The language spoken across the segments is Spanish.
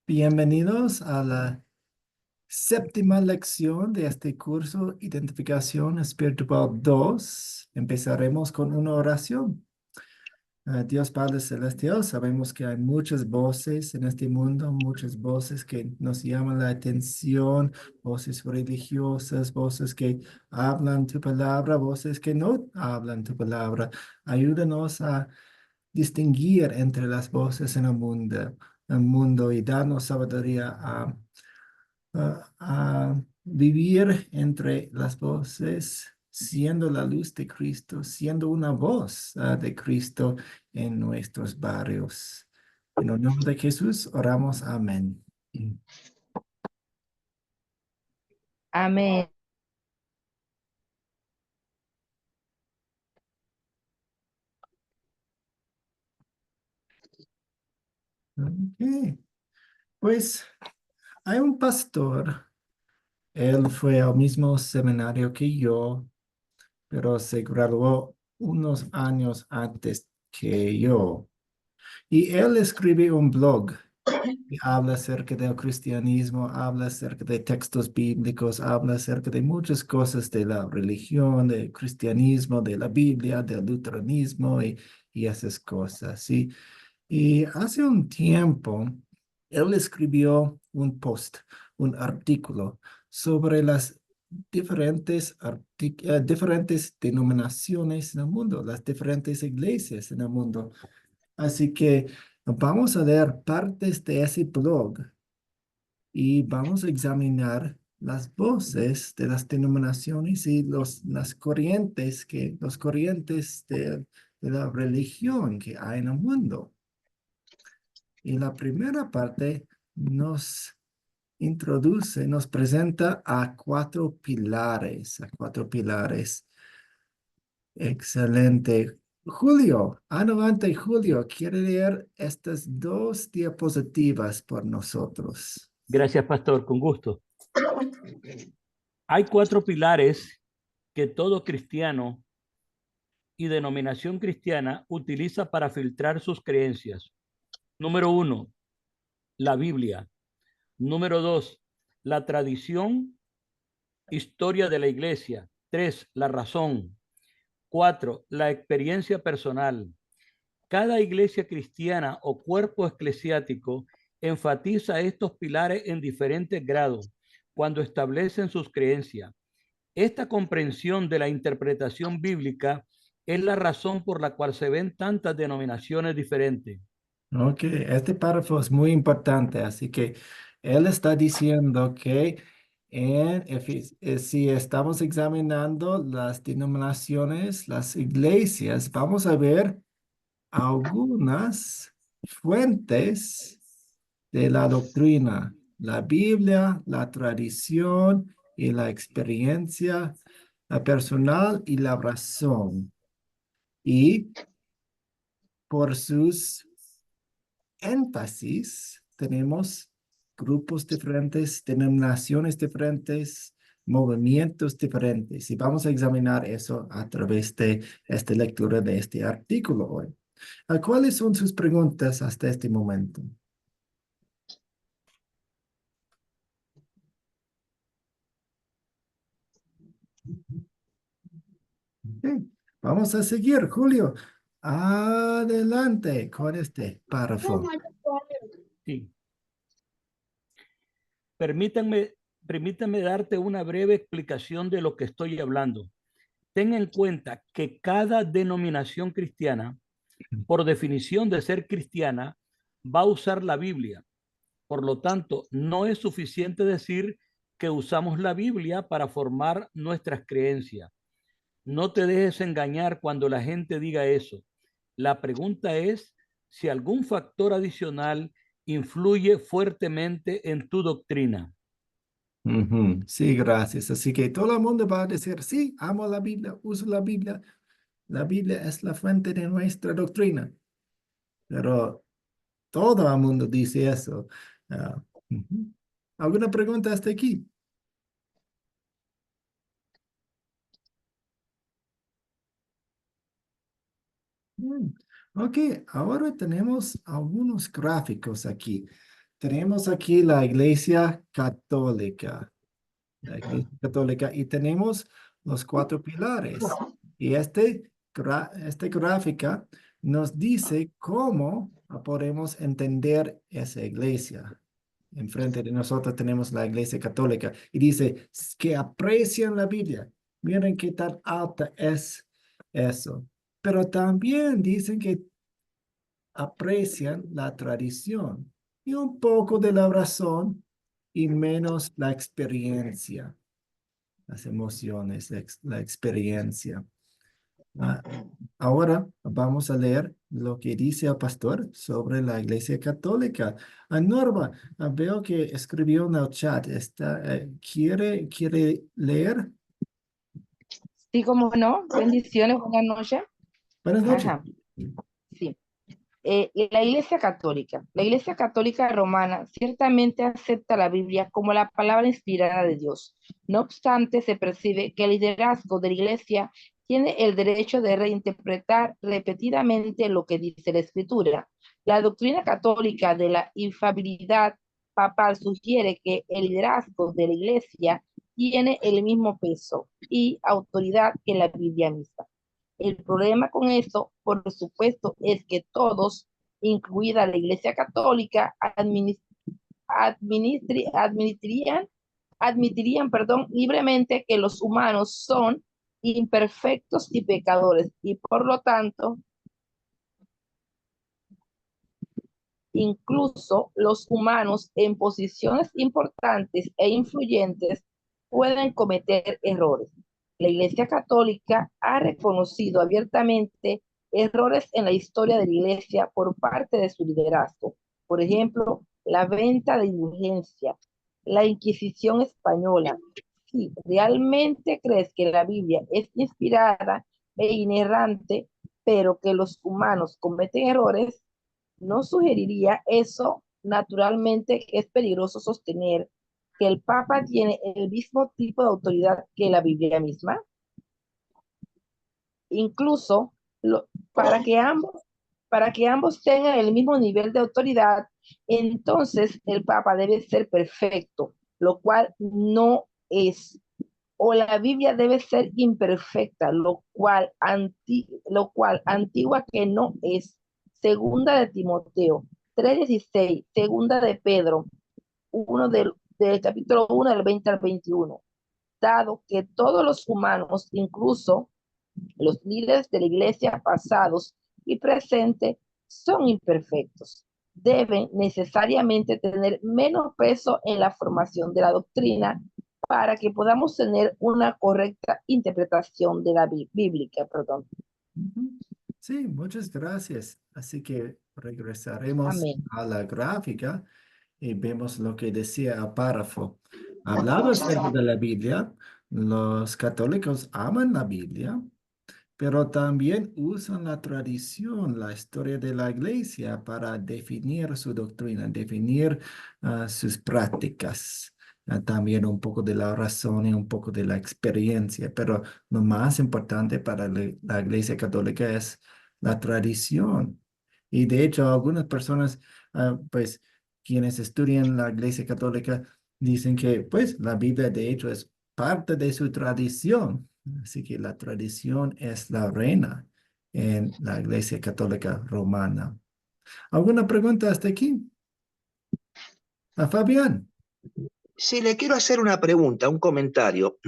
Bienvenidos a la séptima lección de este curso, Identificación Espiritual 2. Empezaremos con una oración. Dios Padre Celestial, sabemos que hay muchas voces en este mundo, muchas voces que nos llaman la atención, voces religiosas, voces que hablan tu palabra, voces que no hablan tu palabra. Ayúdanos a distinguir entre las voces en el mundo y darnos sabiduría a vivir entre las voces, siendo la luz de Cristo, siendo una voz de Cristo en nuestros barrios. En el nombre de Jesús oramos. Amén. Amén. Ok. Pues hay un pastor. Él fue al mismo seminario que yo, pero se graduó unos años antes que yo. Y él escribe un blog y habla acerca del cristianismo, habla acerca de textos bíblicos, habla acerca de muchas cosas de la religión, del cristianismo, de la Biblia, del luteranismo y esas cosas, ¿sí? Y hace un tiempo, él escribió un post, un artículo sobre las diferentes denominaciones en el mundo, las diferentes iglesias en el mundo. Así que vamos a leer partes de ese blog y vamos a examinar las voces de las denominaciones y los corrientes de la religión que hay en el mundo. Y la primera parte nos introduce, nos presenta a cuatro pilares, Excelente. Julio, adelante, Julio. ¿Quiere leer estas dos diapositivas por nosotros? Gracias, pastor, con gusto. Hay cuatro pilares que todo cristiano y denominación cristiana utiliza para filtrar sus creencias. Número 1, la Biblia. Número 2, la tradición, historia de la iglesia. 3, la razón. 4, la experiencia personal. Cada iglesia cristiana o cuerpo eclesiástico enfatiza estos pilares en diferentes grados cuando establecen sus creencias. Esta comprensión de la interpretación bíblica es la razón por la cual se ven tantas denominaciones diferentes. Ok, este párrafo es muy importante, así que él está diciendo que si estamos examinando las denominaciones, las iglesias, vamos a ver algunas fuentes de la doctrina, la Biblia, la tradición y la experiencia, la personal y la razón. Y por sus énfasis tenemos grupos diferentes, denominaciones diferentes, movimientos diferentes. Y vamos a examinar eso a través de esta lectura de este artículo hoy. ¿Cuáles son sus preguntas hasta este momento? Ok, vamos a seguir, Julio. Adelante con este párrafo. Sí. Permítanme, permítanme darte una breve explicación de lo que estoy hablando. Ten en cuenta que cada denominación cristiana, por definición de ser cristiana, va a usar la Biblia. Por lo tanto, no es suficiente decir que usamos la Biblia para formar nuestras creencias. No te dejes engañar cuando la gente diga eso. La pregunta es si algún factor adicional influye fuertemente en tu doctrina. Ujú, sí, gracias. Así que todo el mundo va a decir, sí, amo la Biblia, uso la Biblia. La Biblia es la fuente de nuestra doctrina. Pero todo el mundo dice eso. Ujú. ¿Alguna pregunta hasta aquí? Mm, Ok, ahora tenemos algunos gráficos aquí. tenemos aquí la Iglesia Católica. La Iglesia Católica y tenemos los 4 pilares. Y esta gráfica nos dice cómo podemos entender esa iglesia. Enfrente de nosotros tenemos la Iglesia Católica y dice que aprecian la Biblia. Miren qué tan alta es eso. Pero también dicen que aprecian la tradición y un poco de la razón y menos la experiencia, las emociones, la experiencia. Ah, ahora vamos a leer lo que dice el pastor sobre la Iglesia Católica. Norma, veo que escribió en el chat. ¿Quiere leer? Sí, como no. Bendiciones, buenas noches. Buenas noches. Ajá, sí. La Iglesia Católica Romana ciertamente acepta la Biblia como la palabra inspirada de Dios. No obstante, se percibe que el liderazgo de la Iglesia tiene el derecho de reinterpretar repetidamente lo que dice la Escritura. La doctrina católica de la infalibilidad papal sugiere que el liderazgo de la Iglesia tiene el mismo peso y autoridad que la Biblia misma. El problema con eso, por supuesto, es que todos, incluida la Iglesia Católica, admitirían, libremente que los humanos son imperfectos y pecadores y por lo tanto, incluso los humanos en posiciones importantes e influyentes pueden cometer errores. La Iglesia Católica ha reconocido abiertamente errores en la historia de la Iglesia por parte de su liderazgo. Por ejemplo, la venta de indulgencia, la Inquisición española. Si realmente crees que la Biblia es inspirada e inerrante, pero que los humanos cometen errores, ¿no sugeriría eso? Naturalmente es peligroso sostener que el Papa tiene el mismo tipo de autoridad que la Biblia misma. Incluso lo, para, que ambos tengan el mismo nivel de autoridad, entonces el Papa debe ser perfecto, lo cual no es. O la Biblia debe ser imperfecta, lo cual antigua que no es. Segunda de Timoteo 3:16, segunda de Pedro 1 del capítulo 1 del 20 al 21. Dado que todos los humanos, incluso los líderes de la iglesia pasados y presentes, son imperfectos, deben necesariamente tener menos peso en la formación de la doctrina para que podamos tener una correcta interpretación de la bíblica. Perdón. Sí, muchas gracias. Así que regresaremos Amén. a la gráfica y vemos lo que decía el párrafo. Hablaba acerca de la Biblia. Los católicos aman la Biblia, pero también usan la tradición, la historia de la iglesia para definir su doctrina, definir sus prácticas. También un poco de la razón y un poco de la experiencia, pero lo más importante para la iglesia católica es la tradición. Y de hecho, algunas personas, pues, quienes estudian la iglesia católica, dicen que, pues, la Biblia de hecho es parte de su tradición. Así que la tradición es la reina en la Iglesia Católica Romana. ¿Alguna pregunta hasta aquí? A Fabián. Sí, le quiero hacer una pregunta, un comentario,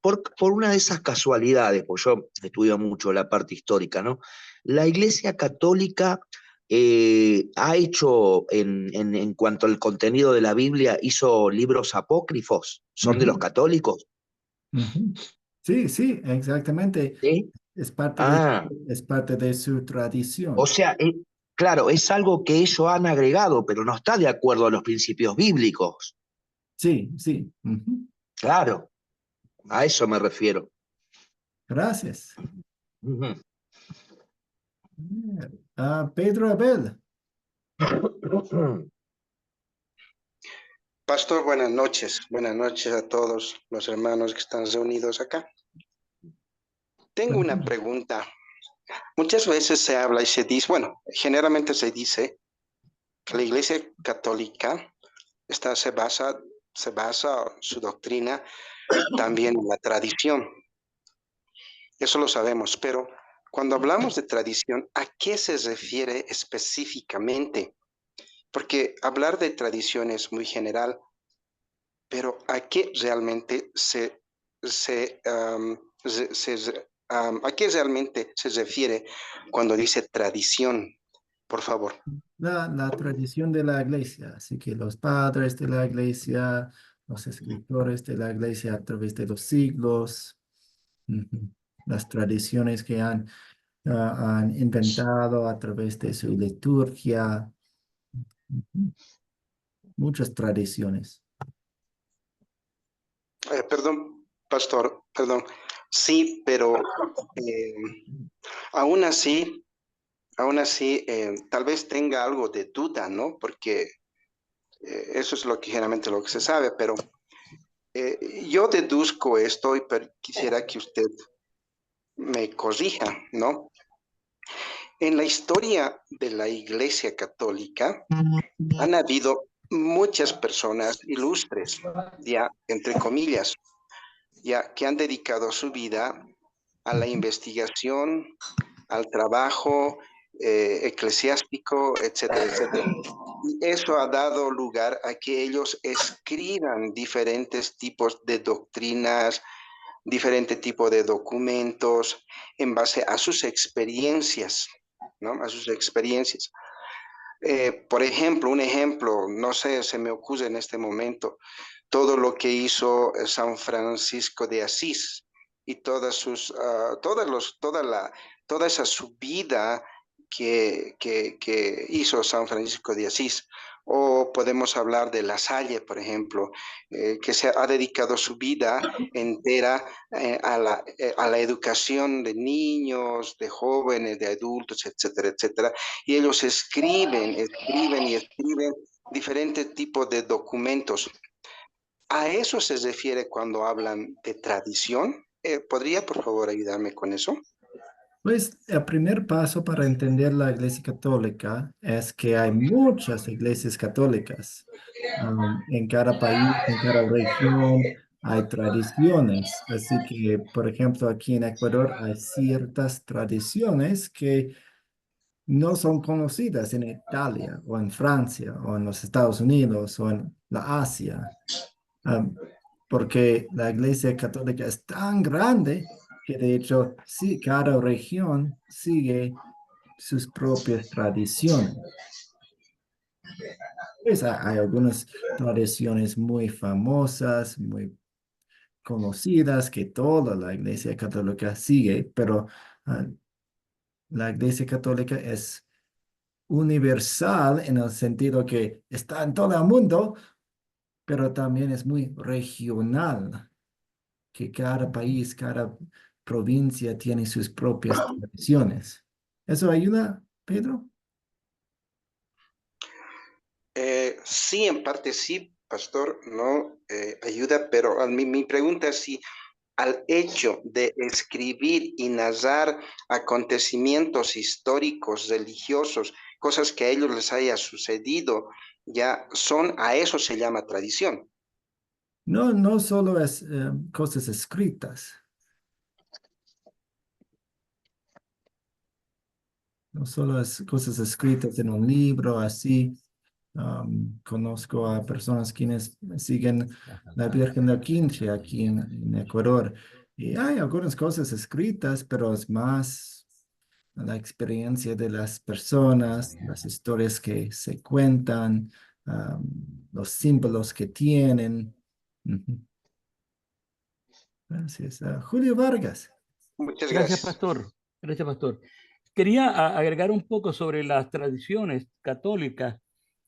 por una de esas casualidades, pues yo estudio mucho la parte histórica, ¿no? La Iglesia Católica ha hecho, en cuanto al contenido de la Biblia, hizo libros apócrifos, ¿son de los católicos? Sí, sí, exactamente. ¿Sí? Es parte Ah, es parte de su o tradición. sea, claro, es algo que ellos han agregado, pero no está de acuerdo a los principios bíblicos. Sí, sí. Claro, a eso me refiero. Gracias. Ujú. Pedro Abel. Pastor, buenas noches. Buenas noches a todos los hermanos que están reunidos acá. Tengo una pregunta. Muchas veces se habla y se dice, bueno, generalmente se dice que la Iglesia Católica se basa su doctrina también en la tradición. Eso lo sabemos, pero cuando hablamos de tradición, ¿a qué se refiere específicamente? Porque hablar de tradición es muy general, pero ¿a qué realmente a qué realmente se refiere cuando dice tradición? Por favor. La tradición de la iglesia, así que los padres de la iglesia, los escritores de la iglesia a través de los siglos, ujú, las tradiciones que han inventado a través de su liturgia, ujú, muchas tradiciones. Perdón, pastor, perdón. Sí, pero eh, aún así, tal vez tenga algo de duda, ¿no? Porque eso es lo que generalmente lo que se sabe, pero yo deduzco esto y quisiera que usted me corrija, ¿no? En la historia de la Iglesia Católica han habido muchas personas ilustres, ya entre comillas, ya que han dedicado su vida a la investigación, al trabajo eclesiástico, etcétera, etcétera. Y eso ha dado lugar a que ellos escriban diferentes tipos de doctrinas, diferente tipo de documentos en base a sus experiencias, ¿no? A sus experiencias. Por ejemplo, un ejemplo, no sé, se me ocurre en este momento, todo lo que hizo San Francisco de Asís y toda esa subida que hizo San Francisco de Asís. O podemos hablar de La Salle, por ejemplo, que se ha dedicado su vida entera a la educación de niños, de jóvenes, de adultos, etcétera, etcétera. Y ellos escriben diferentes tipos de documentos. ¿A eso se refiere cuando hablan de tradición? ¿Podría, por favor, ayudarme con eso? Pues el primer paso para entender la Iglesia Católica es que hay muchas iglesias católicas. En cada país, en cada región hay tradiciones. Así que, por ejemplo, aquí en Ecuador hay ciertas tradiciones que no son conocidas en Italia o en Francia o en los Estados Unidos o en la Asia. Am, Porque la Iglesia Católica es tan grande que de hecho sí, cada región sigue sus propias tradiciones. Pues hay algunas tradiciones muy famosas, muy conocidas que toda la Iglesia Católica sigue, pero ah, la Iglesia Católica es universal en el sentido que está en todo el mundo, pero también es muy regional, que cada país, cada provincia tiene sus propias tradiciones. ¿Eso ayuda, Pedro? Sí, en parte sí, pastor, no ayuda, pero mi pregunta es si al hecho de escribir y narrar acontecimientos históricos, religiosos, cosas que a ellos les haya sucedido, a eso se llama tradición. No, no solo es cosas escritas, no solo es cosas escritas en un libro, así. Conozco a personas quienes siguen la Virgen del Quinche aquí en Ecuador. Y hay algunas cosas escritas, pero es más la experiencia de las personas, las historias que se cuentan, am, los símbolos que tienen. Ujú. Gracias. Julio Vargas. Muchas Gracias, gracias. pastor. Gracias, pastor. Quería agregar un poco sobre las tradiciones católicas,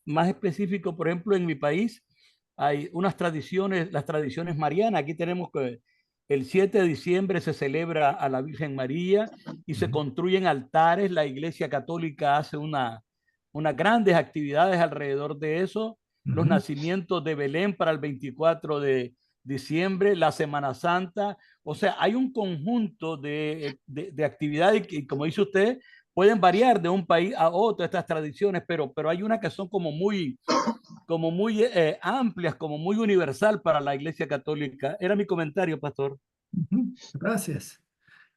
más específico, por ejemplo, en mi país hay unas tradiciones, las tradiciones marianas. Aquí tenemos que el 7 de diciembre se celebra a la Virgen María y se Ujú, construyen altares. La Iglesia Católica hace unas grandes actividades alrededor de eso. Los ujú. nacimientos de Belén para el 24 de diciembre, la Semana Santa. O sea, hay un conjunto de actividades que, como dice usted, pueden variar de un país a otro estas tradiciones, pero hay unas que son como muy, como muy amplias, como muy universal para la Iglesia Católica. Era mi comentario, pastor. Gracias.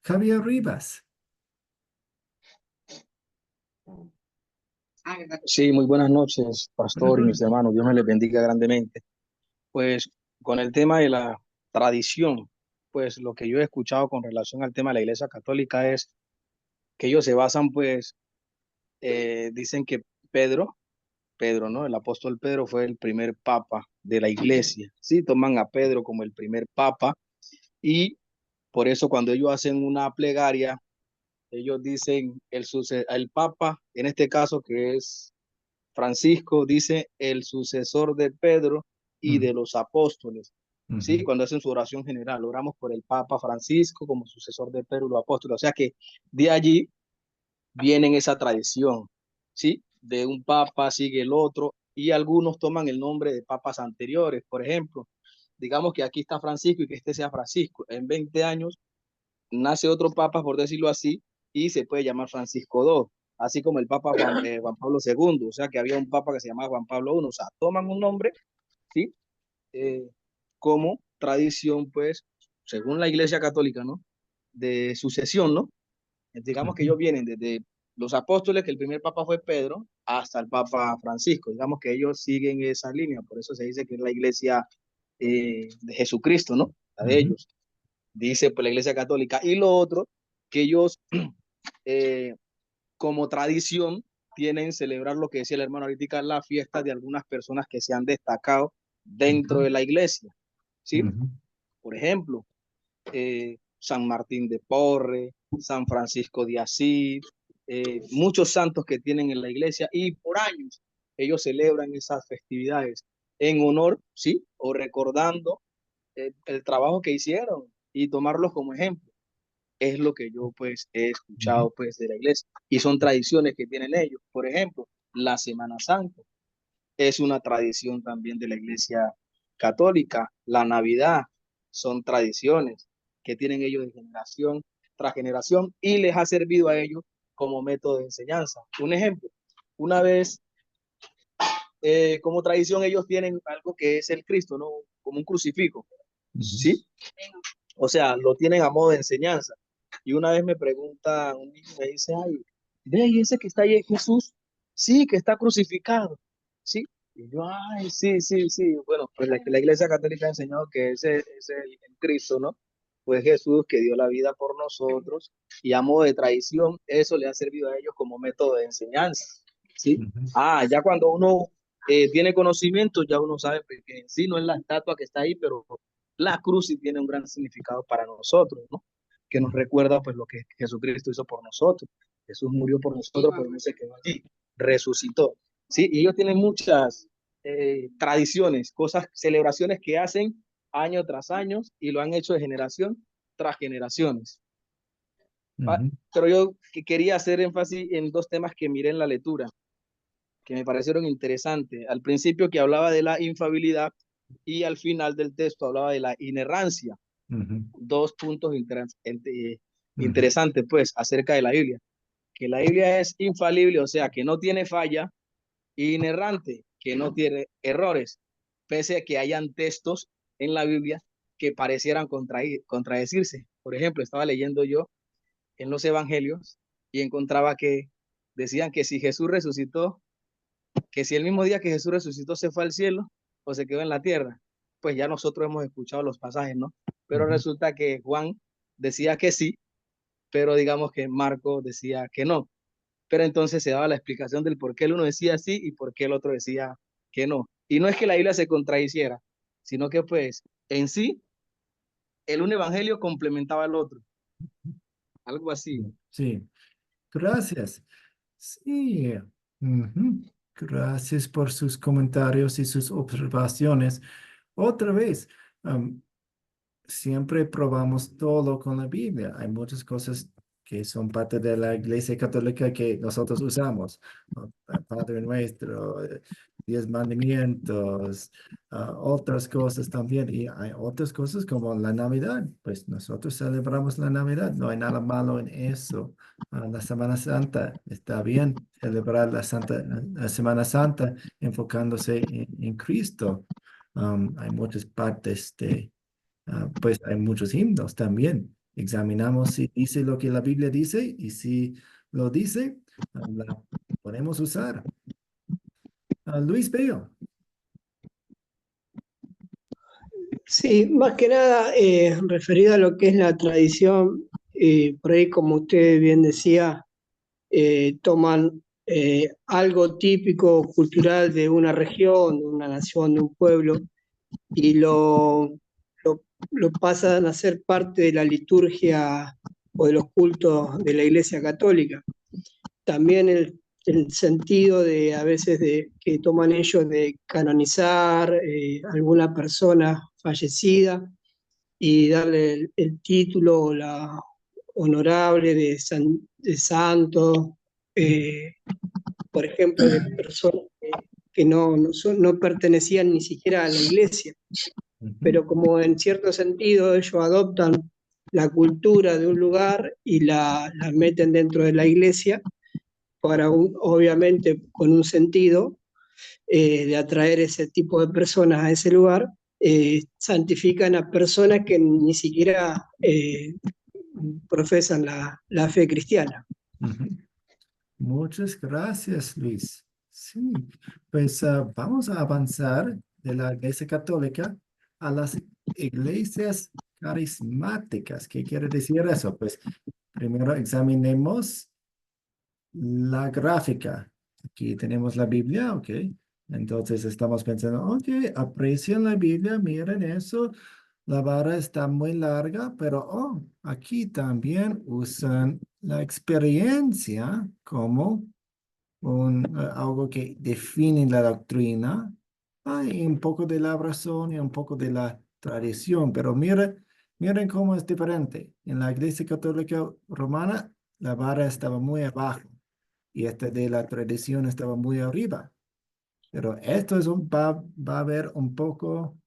Javier Rivas. Sí, muy buenas noches, pastor y mis hermanos. Dios me les bendiga grandemente. Pues con el tema de la tradición, pues lo que yo he escuchado con relación al tema de la Iglesia Católica es que ellos se basan, pues, dicen que Pedro, ¿no? El apóstol Pedro fue el primer papa de la Iglesia. Sí, toman a Pedro como el primer papa y por eso cuando ellos hacen una plegaria, ellos dicen el papa, en este caso que es Francisco, dice el sucesor de Pedro y de los apóstoles. Sí, cuando hacen su oración general, oramos por el Papa Francisco como sucesor de Pedro y los apóstoles. O sea que de allí viene esa tradición, ¿sí? De un papa sigue el otro y algunos toman el nombre de papas anteriores. Por ejemplo, digamos que aquí está Francisco y que este sea Francisco. En 20 años nace otro papa, por decirlo así, y se puede llamar Francisco II, así como el papa Juan Pablo II, o sea que había un papa que se llamaba Juan Pablo I, o sea, toman un nombre, ¿sí? Eh, como tradición, pues, según la Iglesia Católica, ¿no? De sucesión, ¿no? Digamos que ellos vienen desde los apóstoles, que el primer papa fue Pedro, hasta el papa Francisco, digamos que ellos siguen esa línea, por eso se dice que es la Iglesia de Jesucristo, ¿no? La de ellos dice pues la Iglesia Católica. Y lo otro, que ellos eh, como tradición tienen celebrar lo que decía el hermano ahorita, la fiesta de algunas personas que se han destacado dentro de la iglesia, ¿sí? Por ejemplo, San Martín de Porres, San Francisco de Asís, muchos santos que tienen en la iglesia y por años ellos celebran esas festividades en honor, ¿sí? O recordando el trabajo que hicieron y tomarlos como ejemplo. Es lo que yo pues he escuchado pues de la iglesia y son tradiciones que tienen ellos. Por ejemplo, la Semana Santa es una tradición también de la iglesia católica. La Navidad son tradiciones que tienen ellos de generación tras generación y les ha servido a ellos como método de enseñanza. Un ejemplo, una vez como tradición ellos tienen algo que es el Cristo, ¿no? Como un crucifijo, ¿sí? O sea, lo tienen a modo de enseñanza. Y una vez me pregunta un niño, me dice, ay, ve, ¿y ese que está ahí es Jesús? Sí, que está crucificado, ¿sí? Y yo, ay, sí, sí, sí. Bueno, pues la Iglesia Católica ha enseñado que ese es el Cristo, ¿no? Pues Jesús que dio la vida por nosotros y a modo de tradición, eso le ha servido a ellos como método de enseñanza, ¿sí? Ya cuando uno tiene conocimiento, ya uno sabe que en sí no es la estatua que está ahí, pero la cruz sí tiene un gran significado para nosotros, ¿no? Que nos recuerda pues lo que Jesucristo hizo por nosotros. Jesús murió por nosotros, pero no se quedó allí, resucitó. Sí, y ellos tienen muchas tradiciones, cosas, celebraciones que hacen año tras año y lo han hecho de generación tras generaciones. Pero yo quería hacer énfasis en dos temas que miré en la lectura, que me parecieron interesantes. Al principio que hablaba de la infabilidad y al final del texto hablaba de la inerrancia. Dos puntos interesantes pues acerca de la Biblia. Que la Biblia es infalible, o sea, que no tiene falla, y inerrante, que no tiene errores, pese a que hayan textos en la Biblia que parecieran contradecirse. Por ejemplo, estaba leyendo yo en los evangelios y encontraba que decían que si Jesús resucitó, que si el mismo día que Jesús resucitó se fue al cielo o se quedó en la tierra, pues ya nosotros hemos escuchado los pasajes, ¿no? Pero resulta que Juan decía que sí, pero digamos que Marco decía que no. Pero entonces se daba la explicación del por qué el uno decía sí y por qué el otro decía que no. Y no es que la Biblia se contradiciera, sino que pues en sí el un evangelio complementaba al otro, algo así. Sí, gracias. Sí, gracias por sus comentarios y sus observaciones. Otra vez, siempre probamos todo con la Biblia. Hay muchas cosas que son parte de la Iglesia Católica que nosotros usamos, ¿no? Padre Nuestro, 10 mandamientos, otras cosas también. Y hay otras cosas como la Navidad. Pues nosotros celebramos la Navidad. No hay nada malo en eso. La Semana Santa, está bien celebrar la Semana Santa enfocándose en Cristo. Hay muchas partes pues hay muchos himnos también. Examinamos si dice lo que la Biblia dice y si lo dice, la podemos usar. Luis Bello. Sí, más que nada referido a lo que es la tradición, por ahí como usted bien decía, toman algo típico cultural de una región, de una nación, de un pueblo, y lo pasan a ser parte de la liturgia o de los cultos de la Iglesia Católica. También el sentido de a veces de que toman ellos de canonizar alguna persona fallecida y darle el título o la honorable de santo, por ejemplo, de personas que no pertenecían ni siquiera a la iglesia, pero como en cierto sentido ellos adoptan la cultura de un lugar y la meten dentro de la iglesia, obviamente con un sentido de atraer ese tipo de personas a ese lugar, santifican a personas que ni siquiera profesan la fe cristiana. Muchas gracias, Luis. Sí, pues vamos a avanzar de la Iglesia Católica a las iglesias carismáticas. ¿Qué quiere decir eso? Pues primero examinemos la gráfica. Aquí tenemos la Biblia, ok. Entonces estamos pensando, ok, aprecien la Biblia, miren eso. La vara está muy larga, pero aquí también usan la experiencia como algo que define la doctrina. Hay un poco de la razón y un poco de la tradición, pero miren cómo es diferente. En la Iglesia Católica Romana, la vara estaba muy abajo y esta de la tradición estaba muy arriba. Pero esto va a haber un poco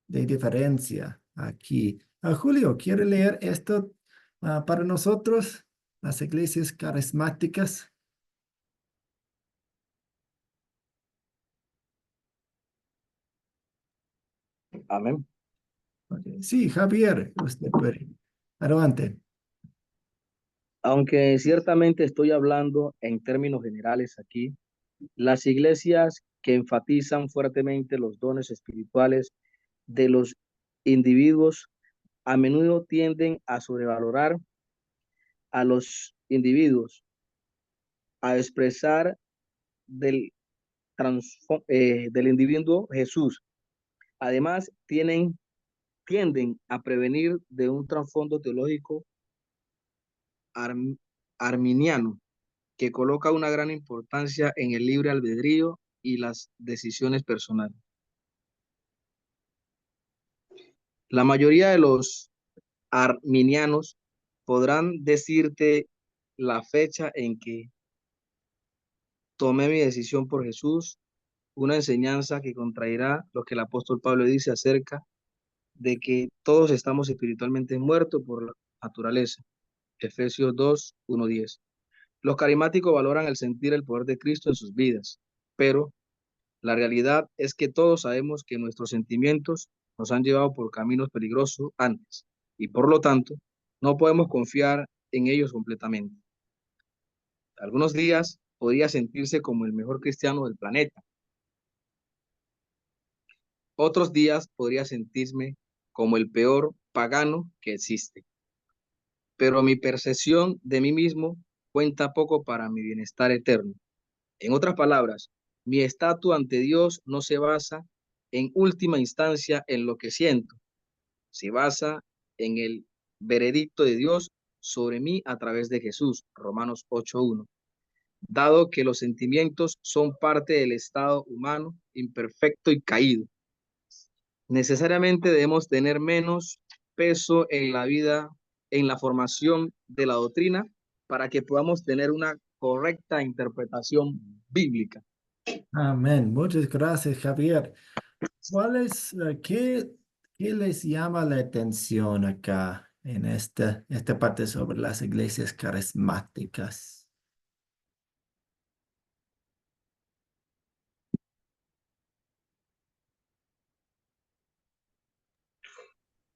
de diferencia aquí. Julio, ¿quiere leer esto para nosotros, las iglesias carismáticas? Amén. Okay. Sí, Javier, usted puede. Adelante. Aunque ciertamente estoy hablando en términos generales aquí, las iglesias que enfatizan fuertemente los dones espirituales de los individuos a menudo tienden a sobrevalorar a los individuos, a expresar del, del individuo Jesús. Además, tienden a prevenir de un trasfondo teológico arminiano que coloca una gran importancia en el libre albedrío y las decisiones personales. La mayoría de los arminianos podrán decirte la fecha en que tomé mi decisión por Jesús, una enseñanza que contraerá lo que el apóstol Pablo dice acerca de que todos estamos espiritualmente muertos por la naturaleza. Efesios 2, 1, 10. Los carismáticos valoran el sentir el poder de Cristo en sus vidas, pero la realidad es que todos sabemos que nuestros sentimientos nos han llevado por caminos peligrosos antes y por lo tanto no podemos confiar en ellos completamente. Algunos días podría sentirse como el mejor cristiano del planeta. Otros días podría sentirme como el peor pagano que existe. Pero mi percepción de mí mismo cuenta poco para mi bienestar eterno. En otras palabras, mi estatus ante Dios no se basa en última instancia en lo que siento, se basa en el veredicto de Dios sobre mí a través de Jesús, Romanos 8:1. Dado que los sentimientos son parte del estado humano, imperfecto y caído, necesariamente debemos tener menos peso en la vida, en la formación de la doctrina, para que podamos tener una correcta interpretación bíblica. Amén. Muchas gracias, Javier. ¿Qué les llama la atención acá en esta parte sobre las iglesias carismáticas?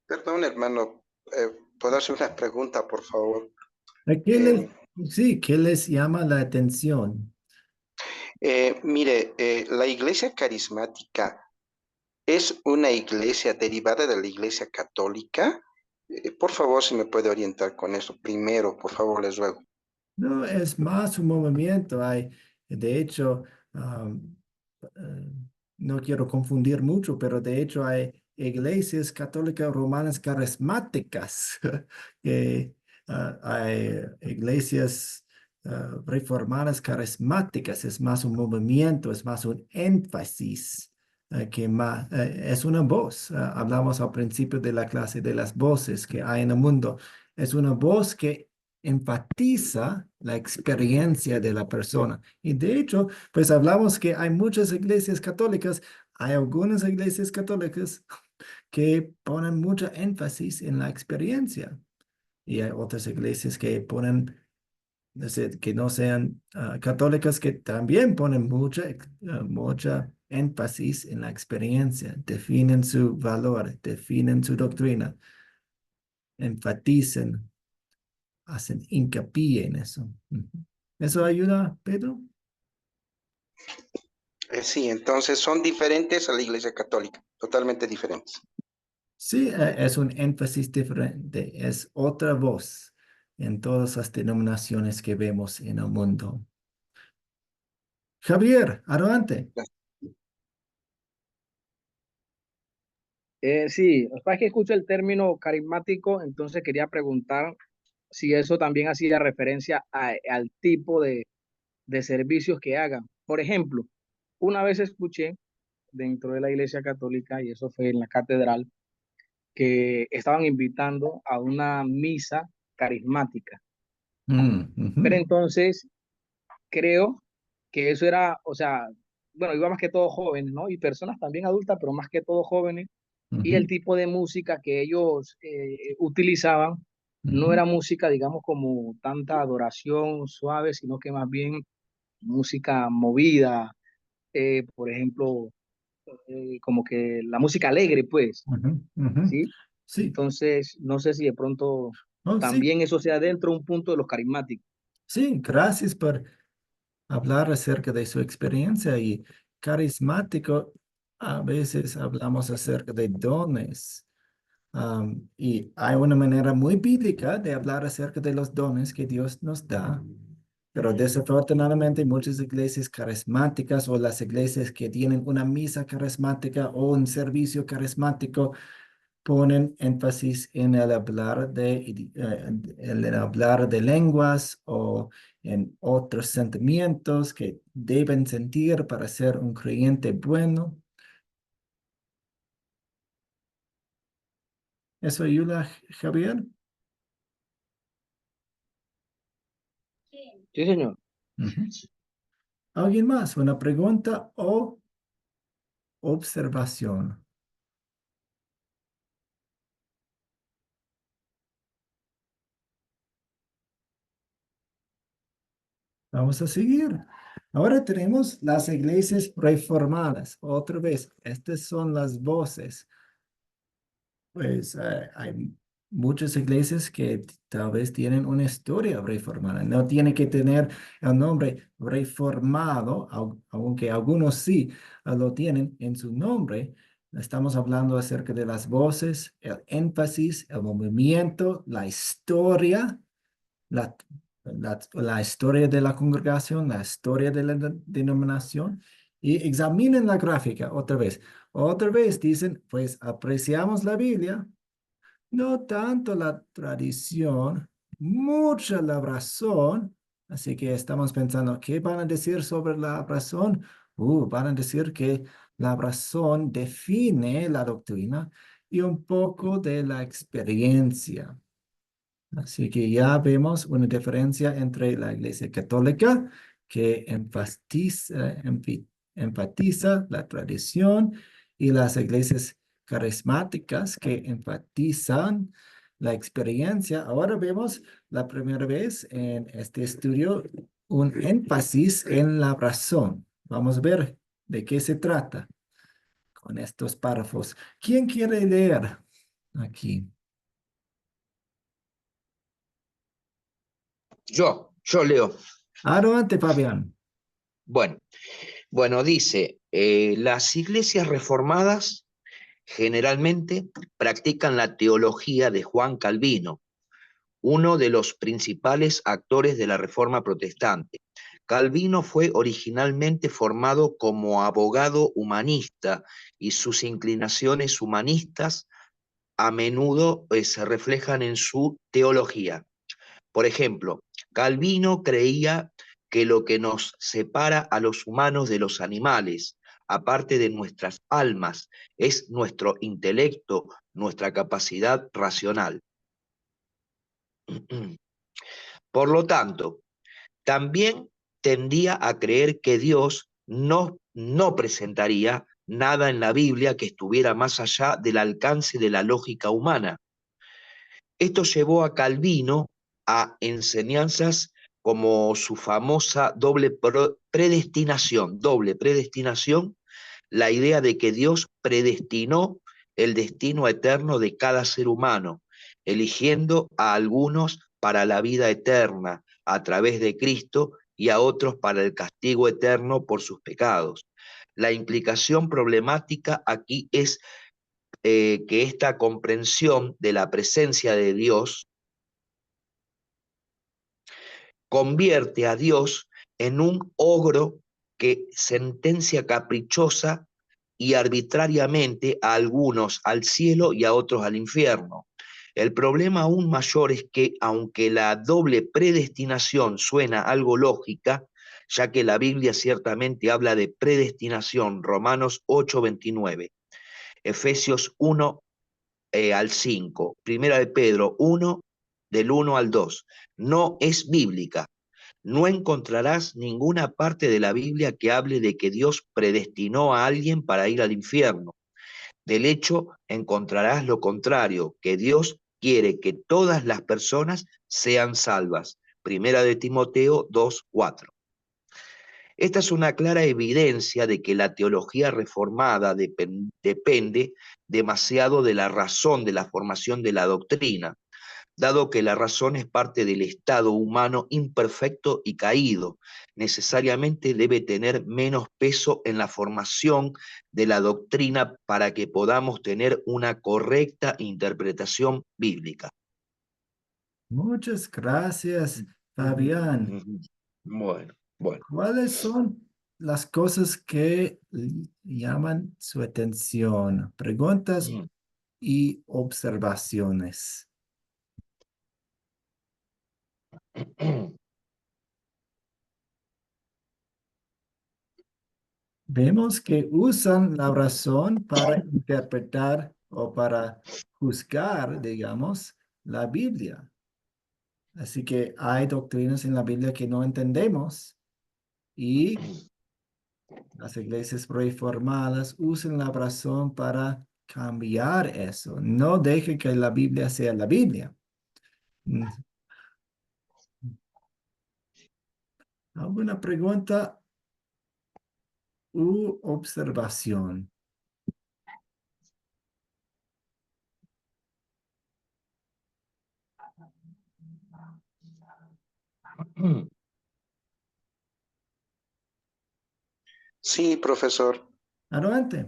Perdón, hermano, ¿puedo hacer una pregunta, por favor? ¿A ¿Qué les, Eh, sí, qué les llama la atención? Mire, la iglesia carismática es una iglesia derivada de la iglesia católica. Por favor, si me puede orientar con eso primero, por favor, les ruego. No, es más un movimiento. De hecho, eh, no quiero confundir mucho, pero de hecho hay iglesias católicas romanas carismáticas, que hay iglesias reformadas carismáticas. Es más un movimiento, es más un énfasis. Que más, es una voz. Hablamos al principio de la clase de las voces que hay en el mundo. Es una voz que enfatiza la experiencia de la persona. Y de hecho, pues hablamos que hay muchas iglesias católicas, hay algunas iglesias católicas que ponen mucho énfasis en la experiencia y hay otras iglesias que ponen, no sé, que no sean católicas, que también ponen mucha énfasis en la experiencia, definen su valor, definen su doctrina, enfatizan, hacen hincapié en eso. Ujú. ¿Eso ayuda, Pedro? Sí, entonces son diferentes a la iglesia católica, totalmente diferentes. Sí, es un énfasis diferente, es otra voz en todas las denominaciones que vemos en el mundo. Javier, adelante. Sí, lo que pasa es que escucho el término carismático, entonces quería preguntar si eso también hacía referencia al tipo de servicios que hagan. Por ejemplo, una vez escuché dentro de la Iglesia Católica, y eso fue en la catedral, que estaban invitando a una misa carismática. Ujú, Pero entonces creo que eso era, o sea, bueno, iba más que todo jóvenes, ¿no? Y personas también adultas, pero más que todo jóvenes. Y el ujú, tipo de música que ellos utilizaban no ujú, era música, digamos, como tanta adoración suave, sino que más bien música movida, por ejemplo, como que la música alegre, pues, ujú, ujú. ¿sí? Sí, Entonces, no sé si de pronto oh, sí, también eso sea dentro de un punto de los carismáticos. sí, gracias por hablar acerca de su experiencia y carismático. A veces hablamos acerca de dones. Y hay una manera muy bíblica de hablar acerca de los dones que Dios nos da, pero desafortunadamente muchas iglesias carismáticas o las iglesias que tienen una misa carismática o un servicio carismático ponen énfasis en el hablar de lenguas o en otros sentimientos que deben sentir para ser un creyente bueno. ¿Eso ayuda, Javier? Sí, señor. Ujú. ¿Alguien más? ¿Una pregunta o observación? Vamos a seguir. Ahora tenemos las iglesias reformadas. Otra vez, estas son las voces. Pues hay muchas iglesias que tal vez tienen una historia reformada. No tiene que tener el nombre reformado, aunque algunos sí lo tienen en su nombre. Estamos hablando acerca de las voces, el énfasis, el movimiento, la historia, la, la historia de la congregación, la historia de la denominación. Y examinen la gráfica otra vez. Otra vez dicen, pues apreciamos la Biblia, no tanto la tradición, mucha la razón. Así que estamos pensando, ¿qué van a decir sobre la razón? Van a decir que la razón define la doctrina y un poco de la experiencia. Así que ya vemos una diferencia entre la Iglesia Católica que enfatiza la tradición y las iglesias carismáticas que enfatizan la experiencia. Ahora vemos la primera vez en este estudio un énfasis en la razón. Vamos a ver de qué se trata con estos párrafos. ¿Quién quiere leer aquí? Yo leo. Adelante, Fabián. Bueno, dice, las iglesias reformadas generalmente practican la teología de Juan Calvino, uno de los principales actores de la Reforma Protestante. Calvino fue originalmente formado como abogado humanista y sus inclinaciones humanistas a menudo se reflejan en su teología. Por ejemplo, Calvino creía que lo que nos separa a los humanos de los animales, aparte de nuestras almas, es nuestro intelecto, nuestra capacidad racional. Por lo tanto, también tendía a creer que Dios no presentaría nada en la Biblia que estuviera más allá del alcance de la lógica humana. Esto llevó a Calvino a enseñanzas como su famosa doble predestinación, la idea de que Dios predestinó el destino eterno de cada ser humano, eligiendo a algunos para la vida eterna a través de Cristo y a otros para el castigo eterno por sus pecados. La implicación problemática aquí es que esta comprensión de la presencia de Dios convierte a Dios en un ogro que sentencia caprichosa y arbitrariamente a algunos al cielo y a otros al infierno. El problema aún mayor es que, aunque la doble predestinación suena algo lógica, ya que la Biblia ciertamente habla de predestinación, Romanos 8:29, Efesios 1 al 5, Primera de Pedro 1, del 1 al 2, no es bíblica. No encontrarás ninguna parte de la Biblia que hable de que Dios predestinó a alguien para ir al infierno. Del hecho, encontrarás lo contrario, que Dios quiere que todas las personas sean salvas. Primera de Timoteo 2:4. Esta es una clara evidencia de que la teología reformada depende demasiado de la razón de la formación de la doctrina, dado que la razón es parte del estado humano imperfecto y caído, necesariamente debe tener menos peso en la formación de la doctrina para que podamos tener una correcta interpretación bíblica. Muchas gracias, Fabián. Bueno. ¿Cuáles son las cosas que llaman su atención? Preguntas y observaciones. Vemos que usan la razón para interpretar o para juzgar, digamos, la Biblia. Así que hay doctrinas en la Biblia que no entendemos y las iglesias reformadas usan la razón para cambiar eso. No deje que la Biblia sea la Biblia. ¿Alguna pregunta u observación? Sí, profesor, Adelante.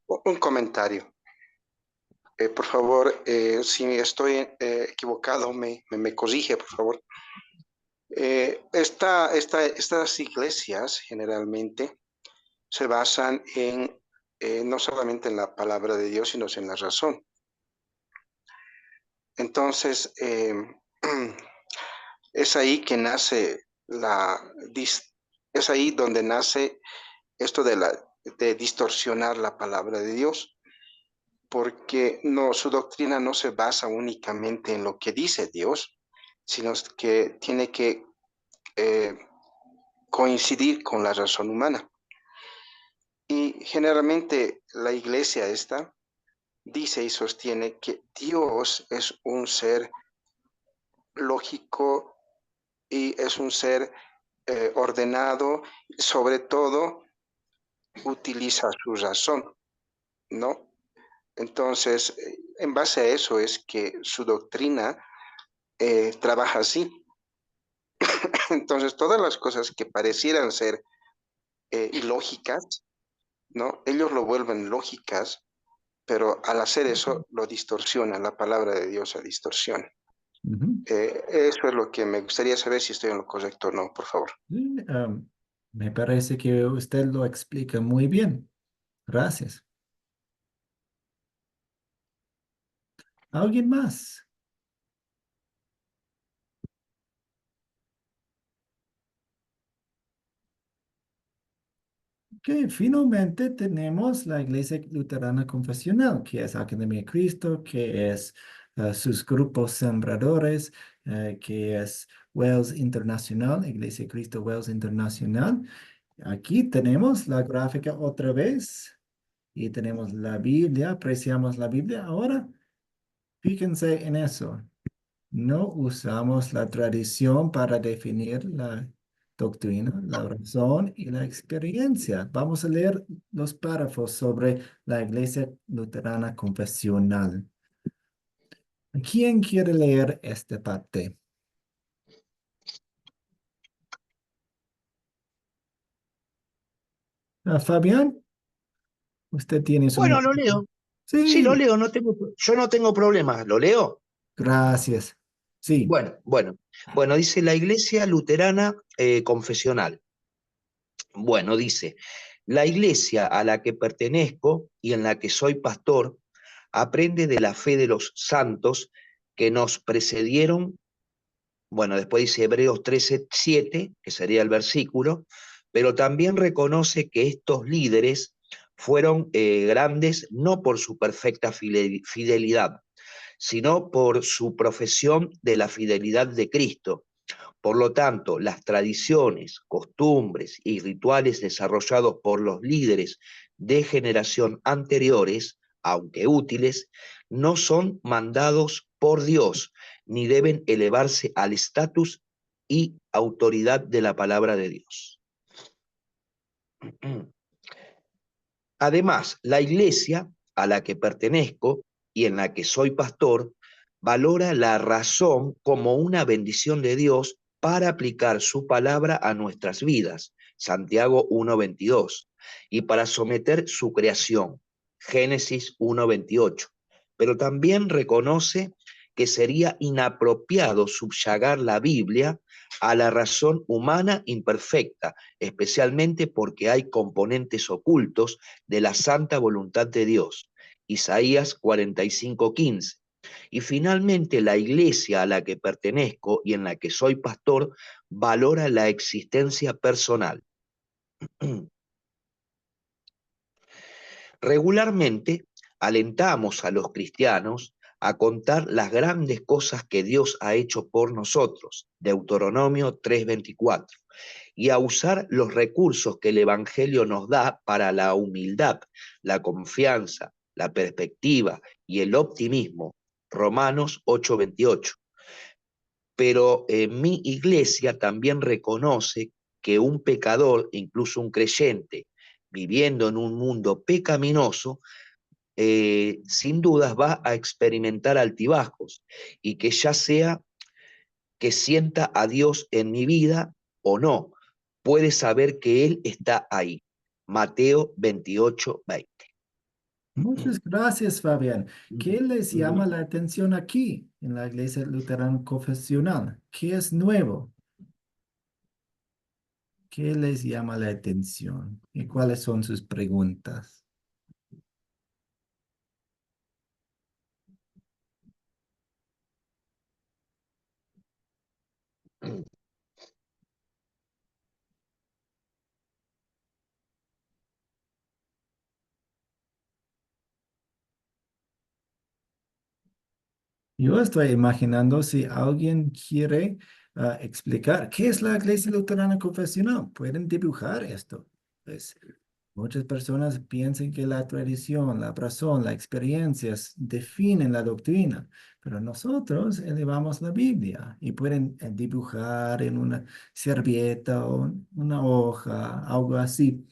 un comentario. Por favor, si estoy equivocado, me corrige, por favor. Estas iglesias generalmente se basan en no solamente en la palabra de Dios, sino en la razón. Entonces, es ahí que nace es ahí donde nace esto de distorsionar la palabra de Dios, porque su doctrina no se basa únicamente en lo que dice Dios, sino que tiene que coincidir con la razón humana. Y generalmente la iglesia esta dice y sostiene que Dios es un ser lógico y es un ser ordenado, sobre todo utiliza su razón, ¿no? Entonces, en base a eso es que su doctrina trabaja así. Entonces, todas las cosas que parecieran ser ilógicas, ¿no? Ellos lo vuelven lógicas, pero al hacer eso lo distorsionan, la palabra de Dios se distorsiona. Ujú. Eso es lo que me gustaría saber si estoy en lo correcto o no, por favor. Sí, me parece que usted lo explica muy bien. Gracias. ¿Alguien más? Ok, finalmente tenemos la Iglesia Luterana Confesional, que es Academia de Cristo, que es sus grupos sembradores, que es Wales Internacional, Iglesia de Cristo Wales Internacional. Aquí tenemos la gráfica otra vez y tenemos la Biblia, apreciamos la Biblia. Ahora, fíjense en eso. No usamos la tradición para definir la doctrina, la razón y la experiencia. Vamos a leer los párrafos sobre la Iglesia Luterana Confesional. ¿Quién quiere leer esta parte? Fabián, usted tiene su Bueno, micro. lo leo. Sí, lo Sí, leo, yo no tengo problema. ¿Lo leo? gracias. Sí. Bueno, dice la Iglesia Luterana Confesional. Bueno, dice, la iglesia a la que pertenezco y en la que soy pastor aprende de la fe de los santos que nos precedieron. Bueno, después dice Hebreos 13:7, que sería el versículo, pero también reconoce que estos líderes fueron grandes no por su perfecta fidelidad, sino por su profesión de la fidelidad de Cristo. Por lo tanto, las tradiciones, costumbres y rituales desarrollados por los líderes de generación anteriores, aunque útiles, no son mandados por Dios, ni deben elevarse al estatus y autoridad de la palabra de Dios. Además, la iglesia a la que pertenezco y en la que soy pastor valora la razón como una bendición de Dios para aplicar su palabra a nuestras vidas, Santiago 1:22, y para someter su creación, Génesis 1:28. Pero también reconoce que sería inapropiado subyagar la Biblia a la razón humana imperfecta, especialmente porque hay componentes ocultos de la santa voluntad de Dios, Isaías 45:15. Y finalmente, la iglesia a la que pertenezco y en la que soy pastor valora la existencia personal. Regularmente alentamos a los cristianos a contar las grandes cosas que Dios ha hecho por nosotros, Deuteronomio 3:24, y a usar los recursos que el Evangelio nos da para la humildad, la confianza, la perspectiva y el optimismo, Romanos 8:28. Pero mi iglesia también reconoce que un pecador, incluso un creyente, viviendo en un mundo pecaminoso, sin dudas va a experimentar altibajos y que ya sea que sienta a Dios en mi vida o no, puede saber que Él está ahí. Mateo 28:20. Muchas gracias, Fabián. ¿Qué les llama la atención aquí en la Iglesia Luterana Confesional? ¿Qué es nuevo? ¿Qué les llama la atención? ¿Y cuáles son sus preguntas? Yo estoy imaginando si alguien quiere explicar qué es la Iglesia Luterana Confesional. Pueden dibujar esto. Pues, Muchas personas piensan que la tradición, la razón, las experiencias definen la doctrina, pero nosotros elevamos la Biblia y pueden dibujar en una servilleta o una hoja, algo así.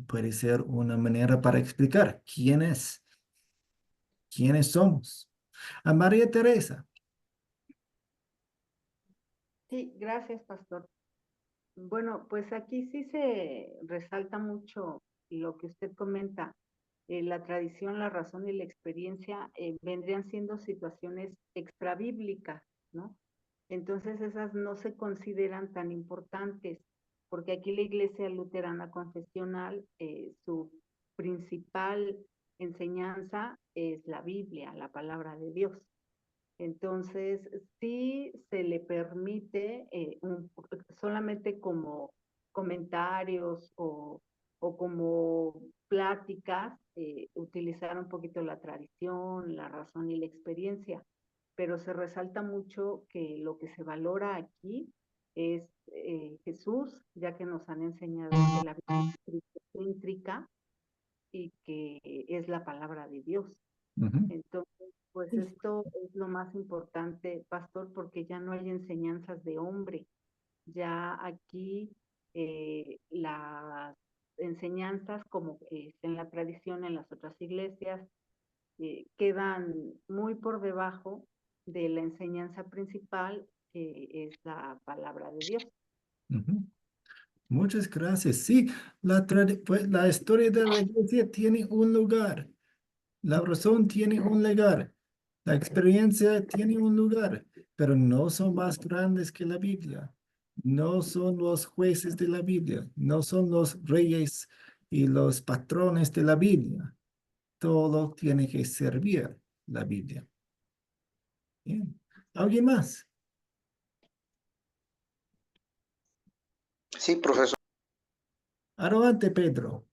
Puede ser una manera para explicar quiénes somos. A María Teresa. Sí, gracias, pastor. Bueno, pues aquí sí se resalta mucho lo que usted comenta. La tradición, la razón y la experiencia vendrían siendo situaciones extrabíblicas, ¿no? Entonces esas no se consideran tan importantes, porque aquí la Iglesia Luterana Confesional, su principal enseñanza es la Biblia, la palabra de Dios. Entonces, sí se le permite solamente como comentarios o como pláticas, utilizar un poquito la tradición, la razón y la experiencia, pero se resalta mucho que lo que se valora aquí es Jesús, ya que nos han enseñado que la Biblia es cristocéntrica y que es la palabra de Dios. Entonces, pues esto es lo más importante, pastor, porque ya no hay enseñanzas de hombre. Ya aquí las enseñanzas, como es en la tradición en las otras iglesias, quedan muy por debajo de la enseñanza principal, que es la palabra de Dios. Muchas gracias. Sí, pues, la historia de la iglesia tiene un lugar. La razón tiene un lugar, la experiencia tiene un lugar, pero no son más grandes que la Biblia. No son los jueces de la Biblia, no son los reyes y los patrones de la Biblia. Todo tiene que servir la Biblia. Bien. ¿Alguien más? Sí, profesor. Adelante, Pedro.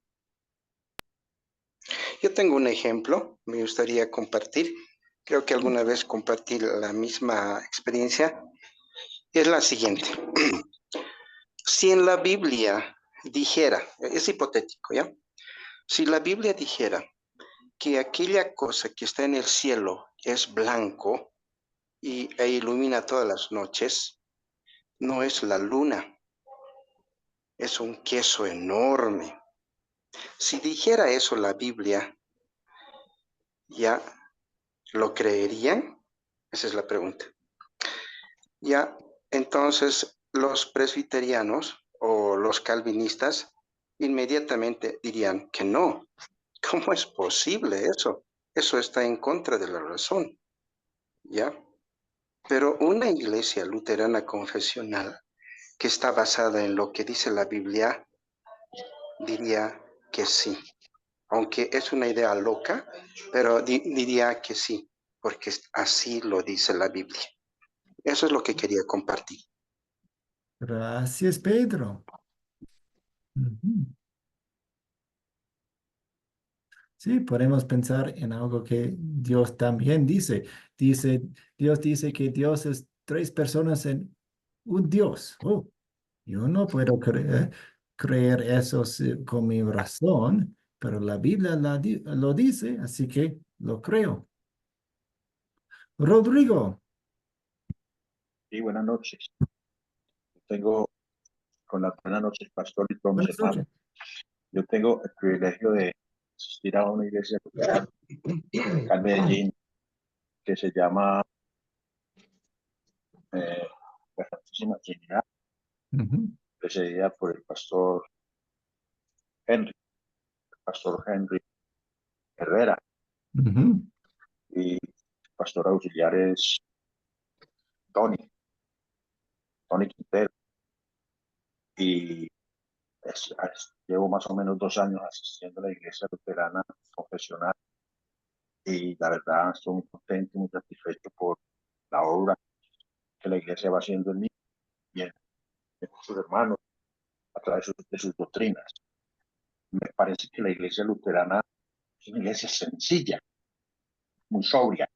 Yo tengo un ejemplo, me gustaría compartir. Creo que alguna vez compartí la misma experiencia. Es la siguiente. Si en la Biblia dijera, es hipotético, ¿ya? Si la Biblia dijera que aquella cosa que está en el cielo es blanco e ilumina todas las noches, no es la luna, es un queso enorme. Si dijera eso la Biblia, ¿ya lo creerían? Esa es la pregunta. Ya, entonces los presbiterianos o los calvinistas inmediatamente dirían que no. ¿Cómo es posible eso? Eso está en contra de la razón, ¿ya? Pero una iglesia luterana confesional que está basada en lo que dice la Biblia diría que sí. Aunque es una idea loca, pero diría que sí, porque así lo dice la Biblia. Eso es lo que quería compartir. Gracias, Pedro. Sí, podemos pensar en algo que Dios también dice. Dios dice que Dios es tres personas en un Dios. Oh, yo no puedo creer eso con mi razón, pero la Biblia lo dice, así que lo creo. Rodrigo. Sí, buenas noches. Tengo, con las buenas noches, pastor y todos mis Buenas hermanos. noches. Yo tengo el privilegio de asistir a una iglesia acá en Medellín que se llama la Santísima Trinidad, presidida por el pastor Henry Herrera, y el pastor auxiliar es Tony Quintero. Y llevo más o menos 2 años asistiendo a la iglesia luterana confesional, y la verdad estoy muy contento, muy satisfecho por la obra que la iglesia va haciendo en mí y en sus hermanos a través de sus doctrinas. Me parece que la iglesia luterana es una iglesia sencilla, muy sobria,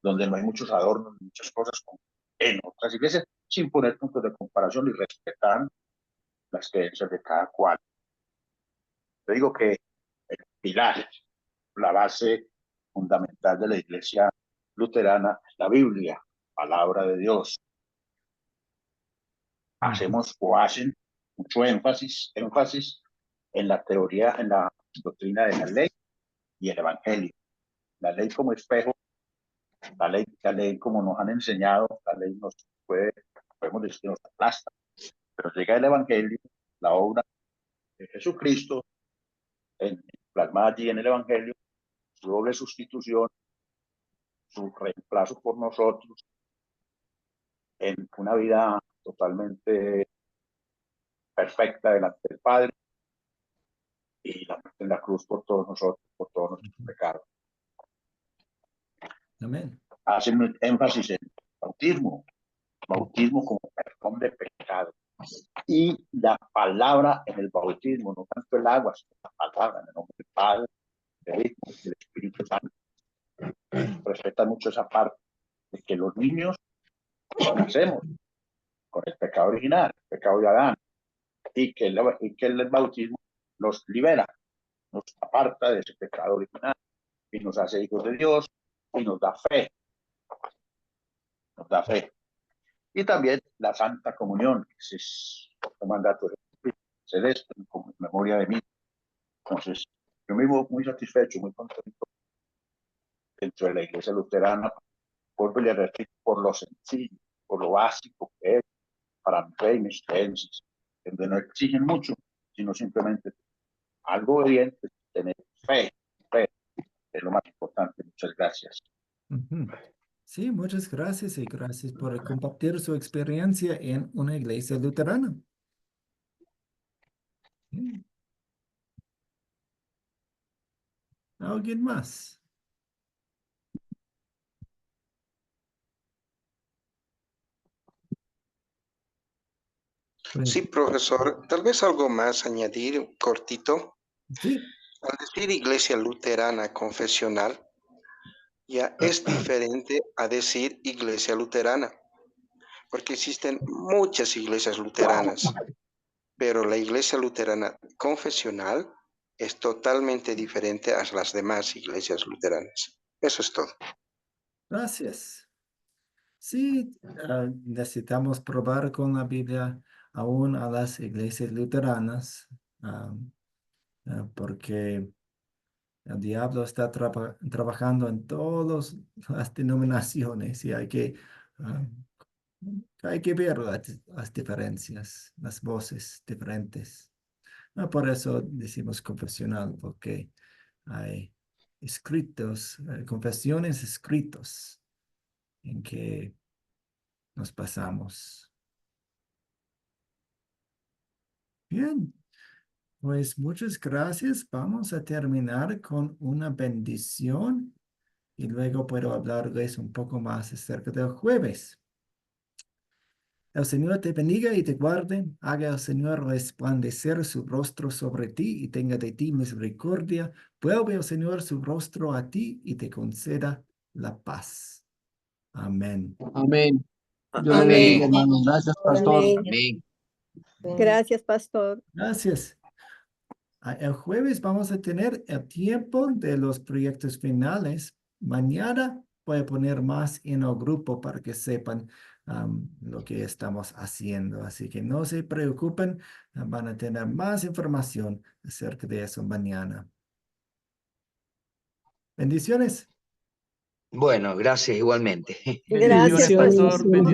donde no hay muchos adornos, muchas cosas como en otras iglesias, sin poner puntos de comparación y respetar las creencias de cada cual. Yo digo que el pilar, la base fundamental de la iglesia luterana es la Biblia, palabra de Dios. Hacemos o hacen mucho énfasis en la teoría, en la doctrina de la ley y el evangelio. La ley como espejo, la ley como nos han enseñado, la ley nos podemos decir que nos aplasta, pero llega el evangelio, la obra de Jesucristo, plasmada allí en el evangelio, su doble sustitución, su reemplazo por nosotros, en una vida totalmente perfecta delante del Padre, y la muerte en la cruz por todos nosotros, por todos nuestros pecados. Amén. Hacen énfasis en el bautismo como perdón de pecado. Y la palabra en el bautismo, no tanto el agua, sino la palabra en el nombre del Padre, del Hijo y del Espíritu Santo. Respeta mucho esa parte de que los niños nacemos con el pecado original, el pecado de Adán, y que el bautismo nos libera, nos aparta de ese pecado original y nos hace hijos de Dios y nos da fe. Nos da fe. Y también la Santa Comunión, que es un mandato celeste, como en memoria de mí. Entonces, yo mismo muy satisfecho, muy contento dentro de la iglesia luterana, vuelvo y le repito, por lo sencillo, por lo básico que es para mi fe y mis creencias, donde no exigen mucho, sino simplemente algo obediente, tener fe, es lo más importante. Muchas gracias. Sí, muchas gracias y gracias por compartir su experiencia en una iglesia luterana. ¿Alguien más? Sí, profesor, tal vez algo más añadir cortito. Sí. Al decir iglesia luterana confesional, ya es diferente a decir iglesia luterana, porque existen muchas iglesias luteranas, pero la iglesia luterana confesional es totalmente diferente a las demás iglesias luteranas. Eso es todo. Gracias. Sí, necesitamos probar con la Biblia aún a las iglesias luteranas, porque el diablo está trabajando en todas las denominaciones y hay que ver las diferencias, las voces diferentes. Por eso decimos confesional, porque hay escritos, confesiones escritos en que nos pasamos. Bien, pues muchas gracias. Vamos a terminar con una bendición y luego puedo hablarles un poco más acerca del jueves. El Señor te bendiga y te guarde, haga el Señor resplandecer su rostro sobre ti y tenga de ti misericordia. Vuelve el Señor su rostro a ti y te conceda la paz. Amén. Amén. Dios le bendiga, hermano. Gracias, pastor. Amén. Gracias, pastor. Gracias. El jueves vamos a tener el tiempo de los proyectos finales. Mañana voy a poner más en el grupo para que sepan lo que estamos haciendo. Así que no se preocupen, van a tener más información acerca de eso mañana. Bendiciones. Bueno, gracias igualmente. Gracias, pastor.